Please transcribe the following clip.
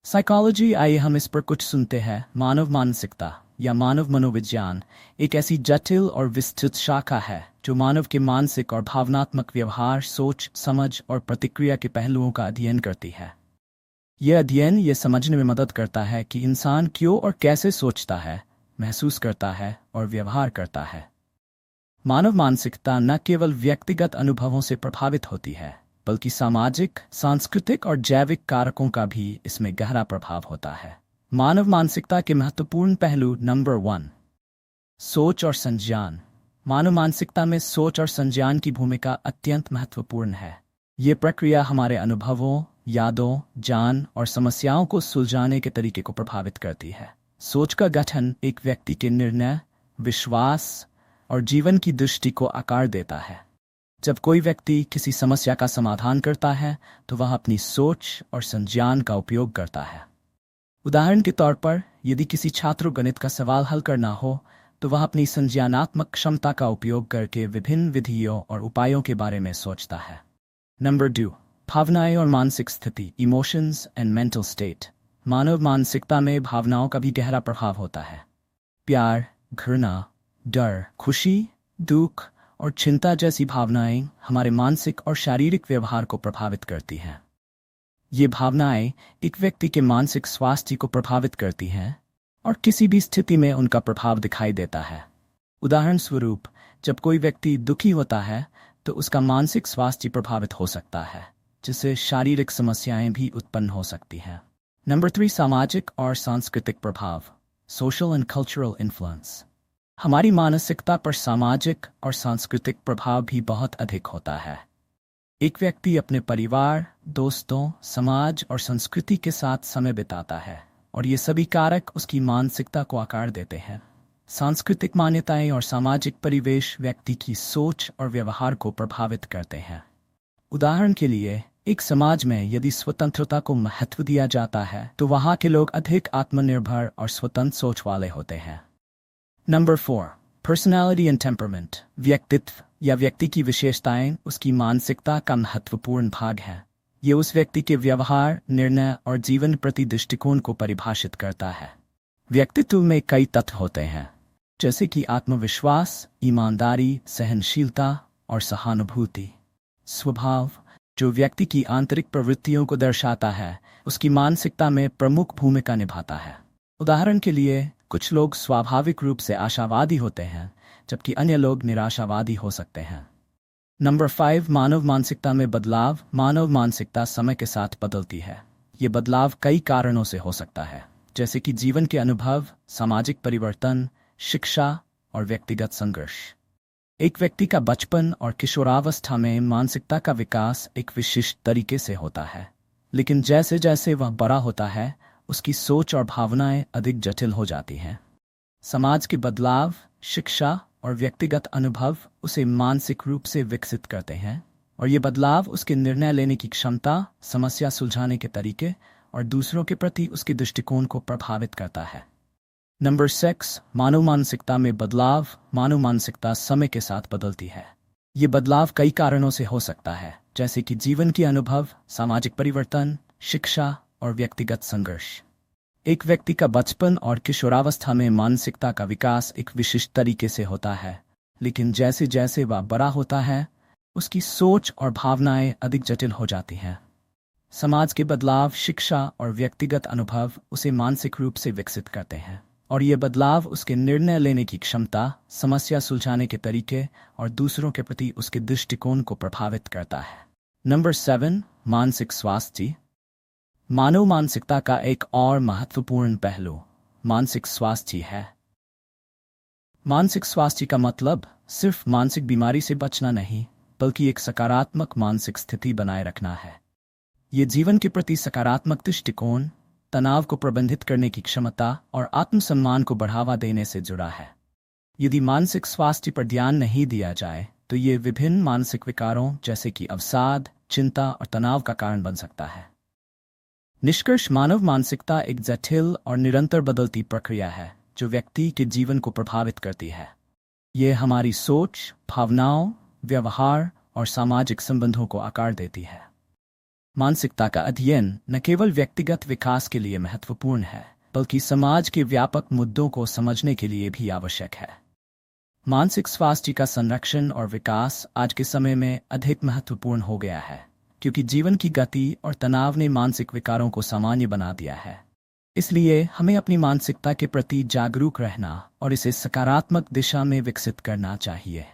Psychology, आइए हम इस पर कुछ सुनते हैं। मानव मानसिकता या मानव मनोविज्ञान एक ऐसी जटिल और विस्तृत शाखा है जो मानव के मानसिक और भावनात्मक व्यवहार, सोच, समझ और प्रतिक्रिया के पहलुओं का अध्ययन करती है। यह अध्ययन ये समझने में मदद करता है कि इंसान क्यों और कैसे सोचता है, महसूस करता है और व्यवहार करता है। मानव मानसिकता न केवल व्यक्तिगत अनुभवों से प्रभावित होती है, बल्कि सामाजिक, सांस्कृतिक और जैविक कारकों का भी इसमें गहरा प्रभाव होता है। मानव मानसिकता के महत्वपूर्ण पहलू। नंबर 1, सोच और संज्ञान। मानव मानसिकता में सोच और संज्ञान की भूमिका अत्यंत महत्वपूर्ण है। ये प्रक्रिया हमारे अनुभवों, यादों, ज्ञान और समस्याओं को सुलझाने के तरीके को प्रभावित करती है। सोच का गठन एक व्यक्ति के निर्णय, विश्वास और जीवन की दृष्टि को आकार देता है। जब कोई व्यक्ति किसी समस्या का समाधान करता है तो वह अपनी सोच और संज्ञान का उपयोग करता है। उदाहरण के तौर पर, यदि किसी छात्र को गणित का सवाल हल करना हो तो वह अपनी संज्ञानात्मक क्षमता का उपयोग करके विभिन्न विधियों और उपायों के बारे में सोचता है। नंबर 2, भावनाएं और मानसिक स्थिति। Emotions and mental state. मानव मानसिकता में भावनाओं का भी गहरा प्रभाव होता है। प्यार, घृणा, डर, खुशी, दुख और चिंता जैसी भावनाएं हमारे मानसिक और शारीरिक व्यवहार को प्रभावित करती हैं। ये भावनाएं एक व्यक्ति के मानसिक स्वास्थ्य को प्रभावित करती हैं और किसी भी स्थिति में उनका प्रभाव दिखाई देता है। उदाहरण स्वरूप, जब कोई व्यक्ति दुखी होता है तो उसका मानसिक स्वास्थ्य प्रभावित हो सकता है, जिससे शारीरिक समस्याएं भी उत्पन्न हो सकती हैं। नंबर 3, सामाजिक और सांस्कृतिक प्रभाव। Social and cultural influence. हमारी मानसिकता पर सामाजिक और सांस्कृतिक प्रभाव भी बहुत अधिक होता है। एक व्यक्ति अपने परिवार, दोस्तों, समाज और संस्कृति के साथ समय बिताता है और ये सभी कारक उसकी मानसिकता को आकार देते हैं। सांस्कृतिक मान्यताएं और सामाजिक परिवेश व्यक्ति की सोच और व्यवहार को प्रभावित करते हैं। उदाहरण के लिए, एक समाज में यदि स्वतंत्रता को महत्व दिया जाता है तो वहाँ के लोग अधिक आत्मनिर्भर और स्वतंत्र सोच वाले होते हैं। Number 4, personality and temperament. व्यक्तित्व या व्यक्ति की विशेषताएं उसकी मानसिकता का महत्वपूर्ण भाग है। ये उस व्यक्ति के व्यवहार, निर्णय और जीवन प्रति दृष्टिकोण को परिभाषित करता है। व्यक्तित्व में कई तत्व होते हैं, जैसे कि आत्मविश्वास, ईमानदारी, सहनशीलता और सहानुभूति। स्वभाव, जो व्यक्ति की आंतरिक प्रवृत्तियों को दर्शाता है, उसकी मानसिकता में प्रमुख भूमिका निभाता है। उदाहरण के लिए, कुछ लोग स्वाभाविक रूप से आशावादी होते हैं, जबकि अन्य लोग निराशावादी हो सकते हैं। नंबर 5, मानव मानसिकता में बदलाव। मानव मानसिकता समय के साथ बदलती है। ये बदलाव कई कारणों से हो सकता है, जैसे कि जीवन के अनुभव, सामाजिक परिवर्तन, शिक्षा और व्यक्तिगत संघर्ष। एक व्यक्ति का बचपन और किशोरावस्था में मानसिकता का विकास एक विशिष्ट तरीके से होता है, लेकिन जैसे जैसे वह बड़ा होता है उसकी सोच और भावनाएं अधिक जटिल हो जाती हैं। समाज के बदलाव, शिक्षा और व्यक्तिगत अनुभव उसे मानसिक रूप से विकसित करते हैं और ये बदलाव उसके निर्णय लेने की क्षमता, समस्या सुलझाने के तरीके और दूसरों के प्रति उसके दृष्टिकोण को प्रभावित करता है। नंबर 6, मानव मानसिकता में बदलाव। मानव मानसिकता समय के साथ बदलती है। ये बदलाव कई कारणों से हो सकता है, जैसे कि जीवन के अनुभव, सामाजिक परिवर्तन, शिक्षा और व्यक्तिगत संघर्ष। एक व्यक्ति का बचपन और किशोरावस्था में मानसिकता का विकास एक विशिष्ट तरीके से होता है, लेकिन जैसे जैसे वह बड़ा होता है उसकी सोच और भावनाएं अधिक जटिल हो जाती हैं। समाज के बदलाव, शिक्षा और व्यक्तिगत अनुभव उसे मानसिक रूप से विकसित करते हैं और ये बदलाव उसके निर्णय लेने की क्षमता, समस्या सुलझाने के तरीके और दूसरों के प्रति उसके दृष्टिकोण को प्रभावित करता है। नंबर 7, मानसिक स्वास्थ्य। मानव मानसिकता का एक और महत्वपूर्ण पहलू मानसिक स्वास्थ्य है। मानसिक स्वास्थ्य का मतलब सिर्फ मानसिक बीमारी से बचना नहीं, बल्कि एक सकारात्मक मानसिक स्थिति बनाए रखना है। ये जीवन के प्रति सकारात्मक दृष्टिकोण, तनाव को प्रबंधित करने की क्षमता और आत्मसम्मान को बढ़ावा देने से जुड़ा है। यदि मानसिक स्वास्थ्य पर ध्यान नहीं दिया जाए तो ये विभिन्न मानसिक विकारों जैसे कि अवसाद, चिंता और तनाव का कारण बन सकता है। निष्कर्ष, मानव मानसिकता एक जटिल और निरंतर बदलती प्रक्रिया है जो व्यक्ति के जीवन को प्रभावित करती है। ये हमारी सोच, भावनाओं, व्यवहार और सामाजिक संबंधों को आकार देती है। मानसिकता का अध्ययन न केवल व्यक्तिगत विकास के लिए महत्वपूर्ण है, बल्कि समाज के व्यापक मुद्दों को समझने के लिए भी आवश्यक है। मानसिक स्वास्थ्य का संरक्षण और विकास आज के समय में अधिक महत्वपूर्ण हो गया है, क्योंकि जीवन की गति और तनाव ने मानसिक विकारों को सामान्य बना दिया है। इसलिए हमें अपनी मानसिकता के प्रति जागरूक रहना और इसे सकारात्मक दिशा में विकसित करना चाहिए।